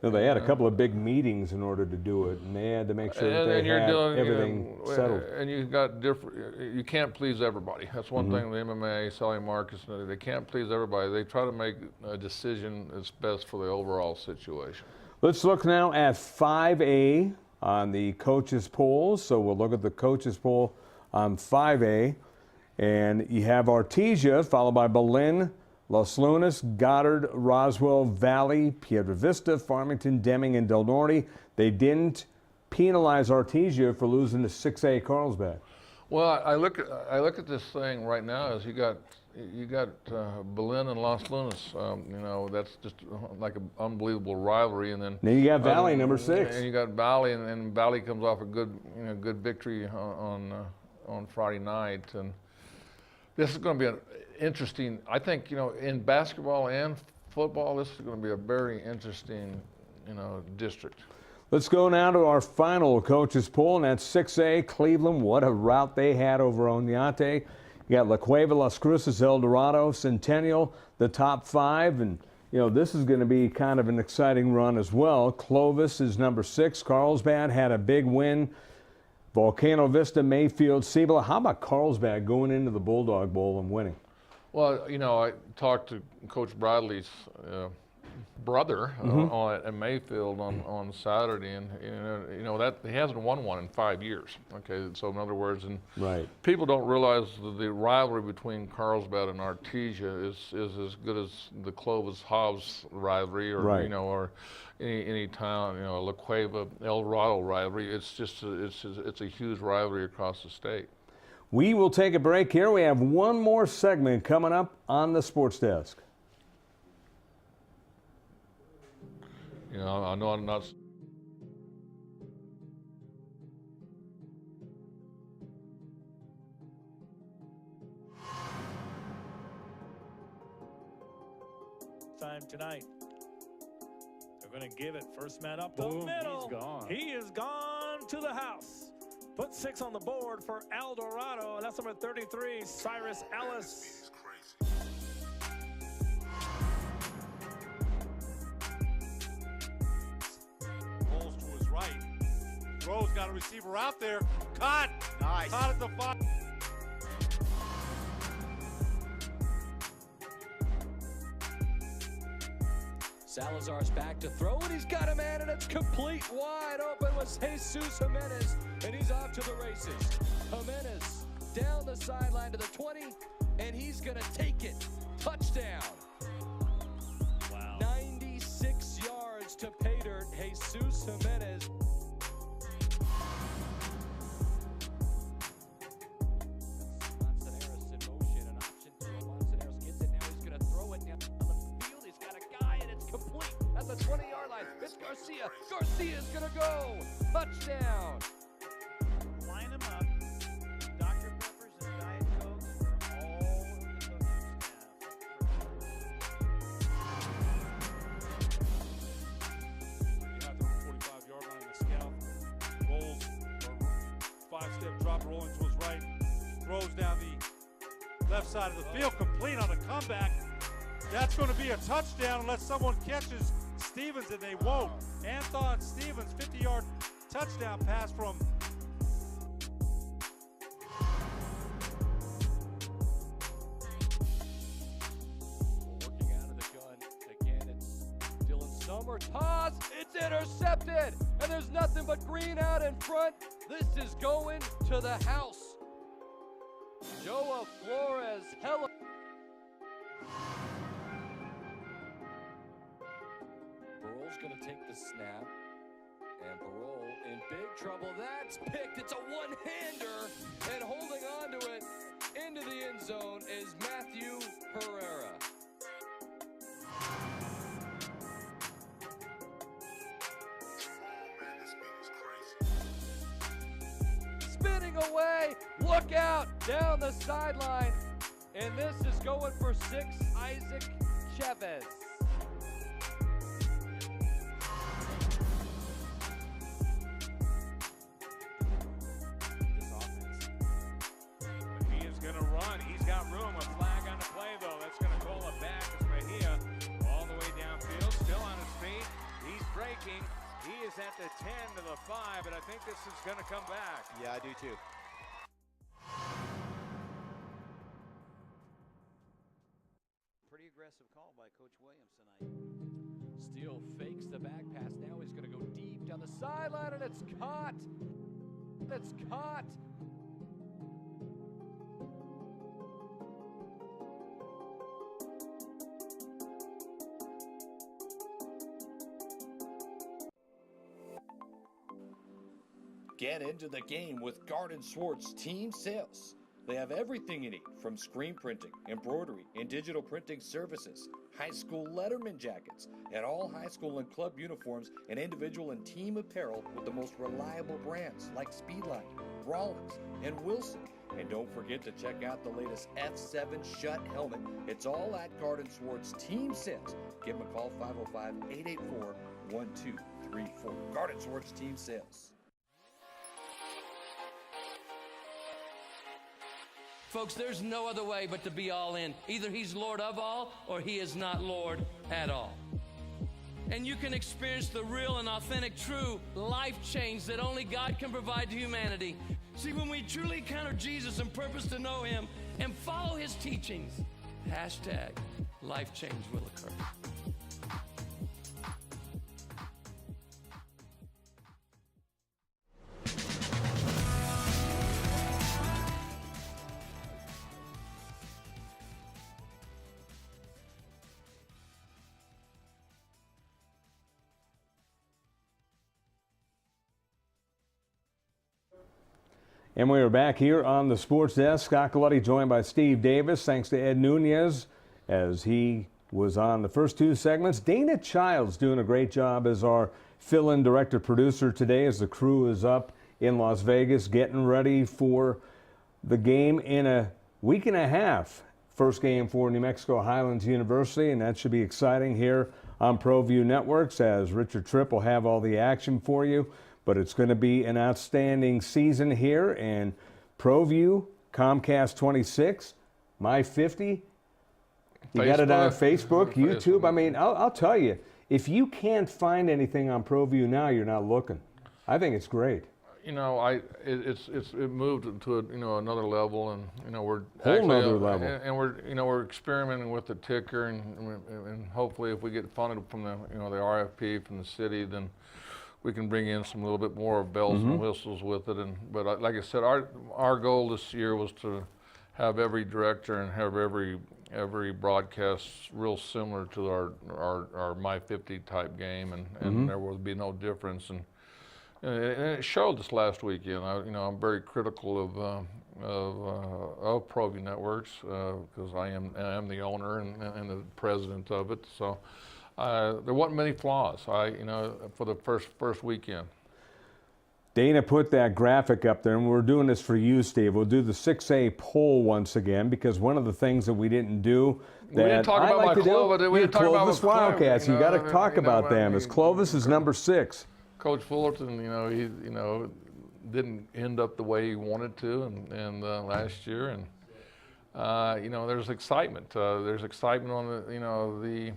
they had a couple of big meetings in order to do it, and they had to make sure that they had everything settled. And you've got you can't please everybody. That's one thing the MMA, Sally Marcus, they can't please everybody. They try to make a decision that's best for the overall situation. Let's look now at 5A. On the coaches polls. So we'll look at the coaches poll on 5A. And you have Artesia, followed by Belen, Los Lunas, Goddard, Roswell, Valley, Piedra Vista, Farmington, Deming, and Del Norte. They didn't penalize Artesia for losing to 6A Carlsbad. Well, I look at this thing right now as you got Belen and Los Lunas. You know, that's just like an unbelievable rivalry. And then you got Valley, number 6. And you got Valley, and Valley comes off a good victory on Friday night. And this is going to be an interesting. I think, you know, in basketball and football, this is going to be a very interesting, you know, district. Let's go now to our final coaches poll, and that's 6A Cleveland. What a route they had over Oñate. You got La Cueva, Las Cruces, El Dorado, Centennial, the top 5. And, you know, this is going to be kind of an exciting run as well. Clovis is number 6. Carlsbad had a big win. Volcano Vista, Mayfield, Cibola. How about Carlsbad going into the Bulldog Bowl and winning? Well, you know, I talked to Coach Bradley's brother at Mayfield on Saturday, and you know that he hasn't won one in 5 years. Okay, so in other words, and people don't realize the rivalry between Carlsbad and Artesia is as good as the Clovis Hobbs rivalry, or you know, or any town, you know, La Cueva, El Dorado rivalry. It's just it's a huge rivalry across the state. We will take a break here. We have one more segment coming up on the Sports Desk. You know, I know I'm not. Time tonight. They're going to give it. First man up the middle. He's gone. He is gone to the house. Put 6 on the board for El Dorado, and that's number 33, Cyrus Ellis. Rolls to his right. Throws, got a receiver out there. Caught. Nice. Caught at the 5. Salazar's back to throw, and he's got a man, and it's complete. Wide open was Jesus Jimenez, and he's off to the races. Jimenez down the sideline to the 20, and he's going to take it. Touchdown. Wow. 96 yards to pay dirt. Jesus Jimenez. Manzanares in motion, an option throw. Manzanares gets it, now he's going to throw it down the field. He's got a guy, and it's complete at the 20-yard line. It's Garcia. Garcia's going to go. Touchdown. Line him up. Dr. Peppers and Diet Cokes for all of the coaching staff. Five-step drop, rolling to his right. Throws down the left side of the field, complete on a comeback. That's going to be a touchdown unless someone catches Stevens, and they won't. Anthon Stevens, 50-yard touchdown pass from working out of the gun. Again, it's Dylan Summer. Toss, it's intercepted, and there's nothing but green out in front. This is going to the house. Joa Flores, hella. Burrow's going to take the snap, and Burrow in big trouble. That's picked. It's a one-hander, and holding on to it into the end zone is Matthew Herrera. Spinning away, look out, down the sideline, and this is going for 6, Isaac Chavez. He is going to run. He's got room. A flag on the play, though. That's going to call it back. It's Mejia all the way downfield, still on his feet. He's breaking. He is at the 10 to the 5, and I think this is going to come back. Yeah, I do too. Pretty aggressive call by Coach Williams tonight. Steele fakes the back pass. Now he's going to go deep down the sideline, and it's caught. It's caught. Get into the game with Garden Swartz Team Sales. They have everything you need from screen printing, embroidery, and digital printing services, high school letterman jackets, and all high school and club uniforms and individual and team apparel with the most reliable brands like Speedline, Rollins, and Wilson. And don't forget to check out the latest F7 Shut helmet. It's all at Garden Swartz Team Sales. Give them a call, 505-884-1234. Garden Swartz Team Sales. Folks, there's no other way but to be all in. Either he's Lord of all or he is not Lord at all. And you can experience the real and authentic, true life change that only God can provide to humanity. See, when we truly encounter Jesus and purpose to know him and follow his teachings, hashtag life change will occur. And we are back here on the Sports Desk. Scott Galletti joined by Steve Davis. Thanks to Ed Nunez as he was on the first two segments. Dana Childs doing a great job as our fill-in director-producer today as the crew is up in Las Vegas getting ready for the game in a week and a half. First game for New Mexico Highlands University, and that should be exciting here on Proview Networks as Richard Tripp will have all the action for you. But it's going to be an outstanding season here, and Proview, Comcast 26, My 50. You got it on Facebook, YouTube. I mean, I'll tell you, if you can't find anything on Proview now, you're not looking. I think it's great. You know, it moved to another level, and we're another level, and we're experimenting with the ticker, and hopefully if we get funded from the the RFP from the city, then we can bring in some little bit more bells and whistles with it. But like I said, our goal this year was to have every director and have every broadcast real similar to our My 50 type game, and there will be no difference. And it showed this last weekend. I'm very critical of Proview Networks because I am the owner and the president of it. So. There wasn't many flaws, for the first weekend. Dana put that graphic up there, and we're doing this for you, Steve. We'll do the 6A poll once again because one of the things that we didn't do that we didn't talk about like Clovis. We didn't talk about Clovis Wildcats. You got to talk about them as Clovis is number 6. Coach Fullerton, didn't end up the way he wanted to, and last year, and there's excitement. There's excitement on the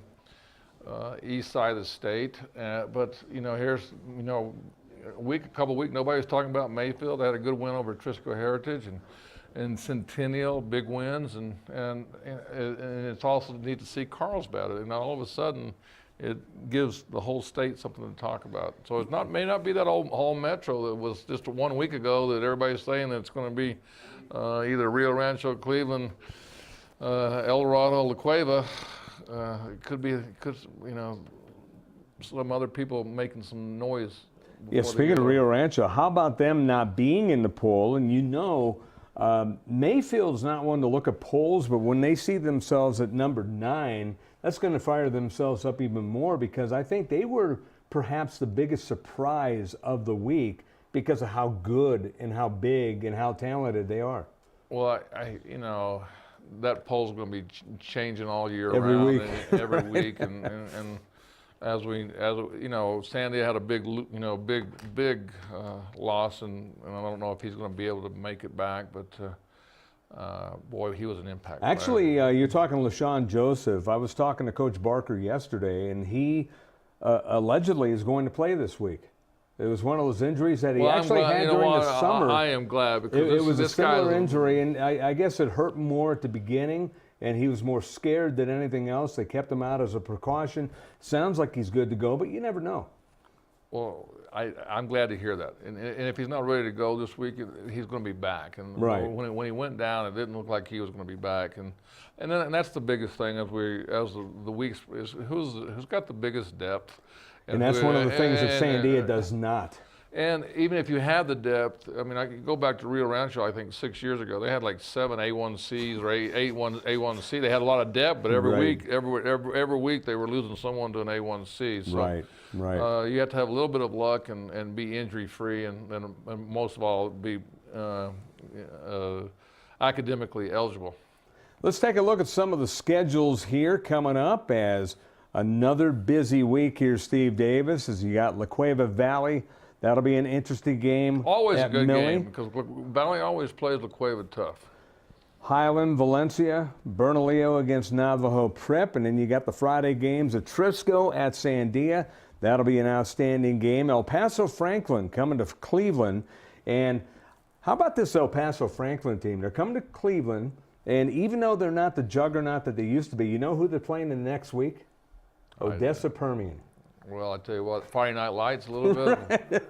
east side of the state, but here's a couple weeks nobody was talking about Mayfield. They had a good win over Trisco Heritage, and Centennial, big wins, and it's also neat to see Carlsbad. And all of a sudden, it gives the whole state something to talk about. So it may not be that whole metro that was just 1 week ago that everybody's saying that it's going to be either Rio Rancho, Cleveland, El Dorado, La Cueva. It could be, some other people making some noise. Yeah, speaking of Rio Rancho, how about them not being in the poll? And Mayfield's not one to look at polls, but when they see themselves at number 9, that's going to fire themselves up even more, because I think they were perhaps the biggest surprise of the week because of how good and how big and how talented they are. Well, that poll's going to be changing all year every round, week. Every week, and as Sandy had a big loss, and I don't know if he's going to be able to make it back, but boy, he was an impact player. Actually, you're talking LaShawn Joseph. I was talking to Coach Barker yesterday, and he allegedly is going to play this week. It was one of those injuries that he had during the summer. I am glad, because it was a similar injury, and I guess it hurt more at the beginning, and he was more scared than anything else. They kept him out as a precaution. Sounds like he's good to go, but you never know. Well, I'm glad to hear that. And if he's not ready to go this week, he's going to be back. And right. When he went down, it didn't look like he was going to be back. And that's the biggest thing as the weeks is who's got the biggest depth. And that's one of the things that Sandia does not. And even if you have the depth, I mean, I can go back to Rio Rancho, I think 6 years ago. They had like 7 A1Cs or 8 A1C. They had a lot of depth, but every week they were losing someone to an A1C. So, right. You have to have a little bit of luck and be injury-free, and most of all, be academically eligible. Let's take a look at some of the schedules here coming up as another busy week here, Steve Davis, as you got La Cueva Valley. That'll be an interesting game. Always a good Millie. game, because Valley always plays La Cueva tough. Highland, Valencia, Bernalillo against Navajo Prep, and then you got the Friday games at Trisco at Sandia. That'll be an outstanding game. El Paso Franklin coming to Cleveland. And how about this El Paso Franklin team? They're coming to Cleveland, and even though they're not the juggernaut that they used to be, you know who they're playing in the next week? Odessa Permian. Well, I tell you what, Friday Night Lights a little bit.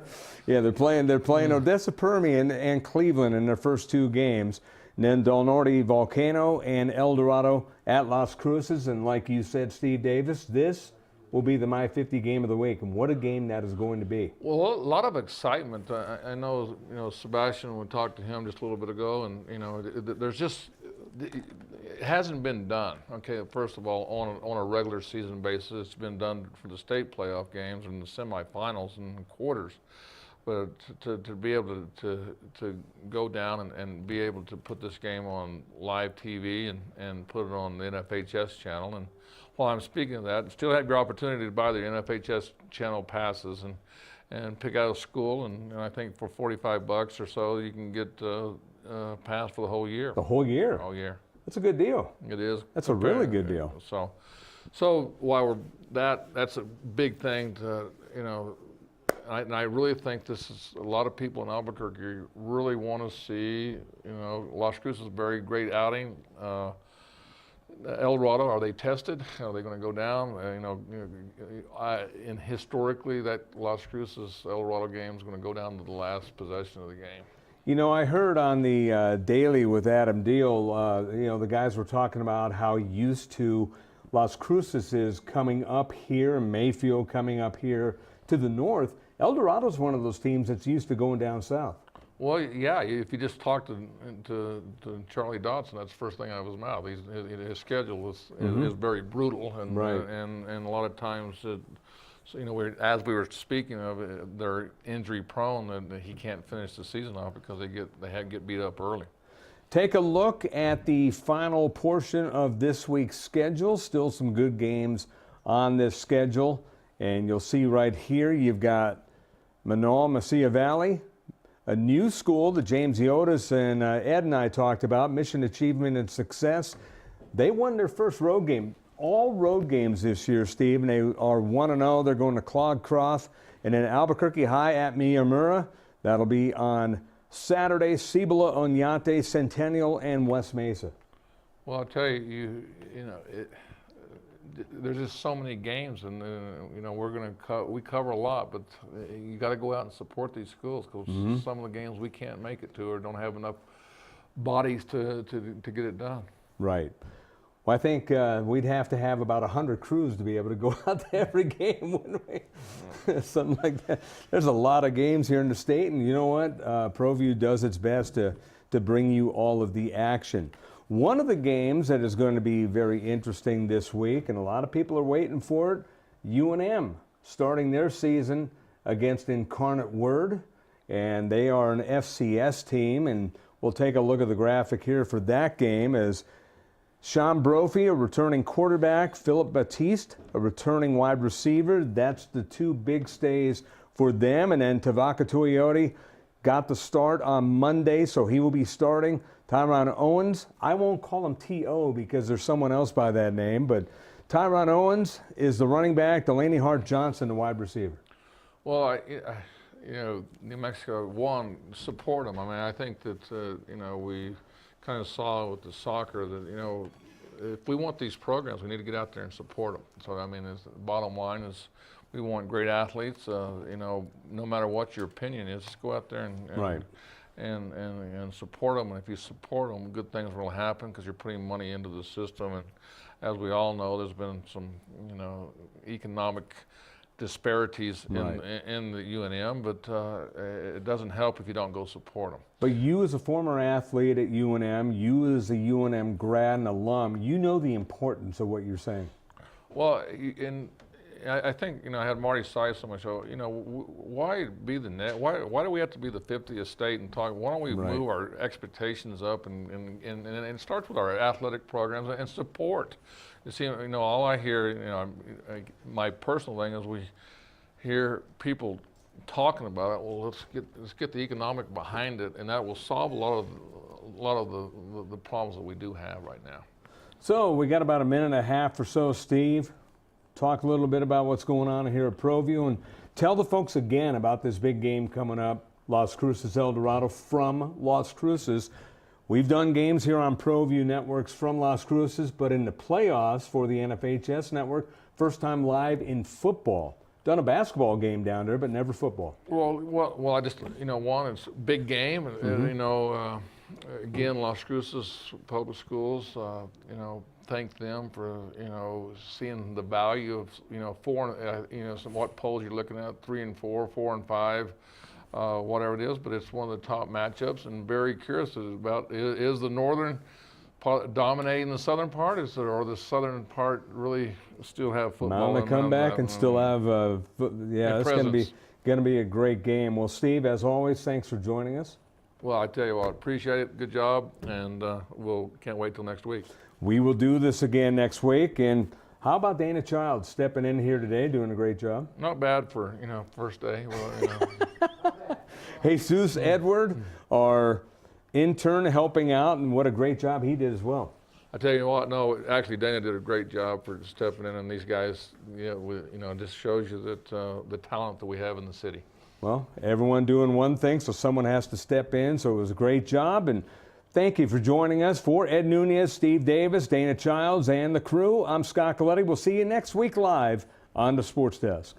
Yeah, they're playing Odessa Permian and Cleveland in their first 2 games. And then Del Norte Volcano and El Dorado at Las Cruces. And like you said, Steve Davis, this will be the My 50 game of the week. And what a game that is going to be. Well, a lot of excitement. I know, Sebastian, we talked to him just a little bit ago, and, there's just, it hasn't been done. Okay, first of all, on a regular season basis, it's been done for the state playoff games and the semifinals and quarters. But to be able to go down and be able to put this game on live TV and put it on the NFHS channel, and while I'm speaking of that, still have your opportunity to buy the NFHS channel passes and pick out a school, and I think for $45 or so you can get pass for the whole year. The whole year? All year. That's a good deal. It is. That's a really good deal. So while that's a big thing to, and I really think this is, a lot of people in Albuquerque really want to see, Las Cruces is a very great outing. El Dorado, are they tested? Are they going to go down? And historically, that Las Cruces El Dorado game is going to go down to the last possession of the game. I heard on the Daily with Adam Deal, the guys were talking about how used to Las Cruces is coming up here, Mayfield coming up here to the north. El Dorado is one of those teams that's used to going down south. Well, yeah, if you just talk to Charlie Dodson, that's the first thing out of his mouth. His schedule is very brutal, and a lot of times, as we were speaking of, they're injury prone, and he can't finish the season off because they get beat up early. Take a look at the final portion of this week's schedule. Still some good games on this schedule, and you'll see right here you've got Manoa, Mesilla Valley, a new school that James Yotis and Ed and I talked about, Mission Achievement and Success. They won their first road game. All road games this year, Steve, and they are 1-0. They're going to Clogcroft and then Albuquerque High at Miyamura. That'll be on Saturday, Cibola, Oñate, Centennial, and West Mesa. Well, I'll tell you, there's just so many games, and you know, we cover a lot, but you got to go out and support these schools because some of the games we can't make it to or don't have enough bodies to get it done. Right. Well, I think we'd have to have about 100 crews to be able to go out to every game, wouldn't we? Something like that. There's a lot of games here in the state, and you know what? ProView does its best to bring you all of the action. One of the games that is going to be very interesting this week, and a lot of people are waiting for it, UNM starting their season against Incarnate Word, and they are an FCS team, and we'll take a look at the graphic here for that game as Sean Brophy, a returning quarterback, Philip Batiste, a returning wide receiver. That's the two big stays for them, and then Tavaka Toyota got the start on Monday, so he will be starting. Tyron Owens, I won't call him T.O. because there's someone else by that name, but Tyron Owens is the running back, Delaney Hart-Johnson, the wide receiver. Well, you know, New Mexico, one, support them. I mean, I think that, you know, we kind of saw with the soccer that, you know, if we want these programs, we need to get out there and support them. So, I mean, the bottom line is we want great athletes, you know, no matter what your opinion is, just go out there and support them. And if you support them, good things will happen because you're putting money into the system. And as we all know, there's been some, you know, economic disparities in the UNM, but it doesn't help if you don't go support them. But you as a former athlete at UNM, you as a UNM grad and alum, you know the importance of what you're saying. Well, I think, you know, I had Marty Sice on my show, you know, why be the net? Why do we have to be the 50th state and talk? Why don't we move our expectations up and it starts with our athletic programs and support. You see, you know, all I hear, you know, my personal thing is we hear people talking about it. Well, let's get the economic behind it, and that will solve a lot of the problems that we do have right now. So we got about a minute and a half or so, Steve. Talk a little bit about what's going on here at ProView and tell the folks again about this big game coming up, Las Cruces El Dorado from Las Cruces. We've done games here on ProView Networks from Las Cruces, but in the playoffs for the NFHS network, first time live in football. Done a basketball game down there, but never football. Well, I just, you know, one, it's a big game, you know, again, Las Cruces Public Schools, you know, thank them for, you know, seeing the value of, you know, you know, what polls you're looking at, 3 and 4, 4 and 5, whatever it is, but it's one of the top matchups, and very curious about, is the northern part dominating the southern part, or the southern part really still have football? Mounting a comeback and still have, yeah, it's going to be a great game. Well, Steve, as always, thanks for joining us. Well, I tell you what, appreciate it. Good job, and can't wait till next week. We will do this again next week. And how about Dana Childs stepping in here today, doing a great job? Not bad for, you know, first day. Well, you know. Jesus Edward, our intern, helping out, and what a great job he did as well. I tell you what, no, actually Dana did a great job for stepping in, and these guys, you know, just shows you that the talent that we have in the city. Well, everyone doing one thing, so someone has to step in, so it was a great job. And thank you for joining us. For Ed Nunez, Steve Davis, Dana Childs, and the crew, I'm Scott Coletti. We'll see you next week live on the Sports Desk.